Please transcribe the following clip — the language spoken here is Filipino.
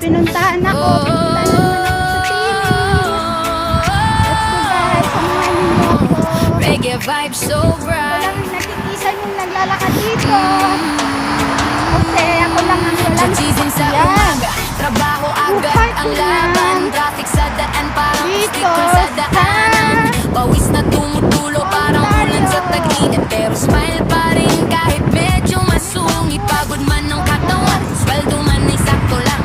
pinuntahan ako. Pinuntahan naman ako sa TV. Let's go guys, samahan niyo ako. Reggae vibe so bright. Walang nakikisan yung naglalakad dito. Kasi ako lang ang walang Chachisin sa sasakyan. umaga, trabaho agad ang laban. Traffic sa daan, parang Dito sticker sa daanan. Pawis na tumutulo, parang ulan sa tag-init. Pero smile pa rin kahit medyo masungit. Pagod man ng katawan, sweldo man ay sakto lang.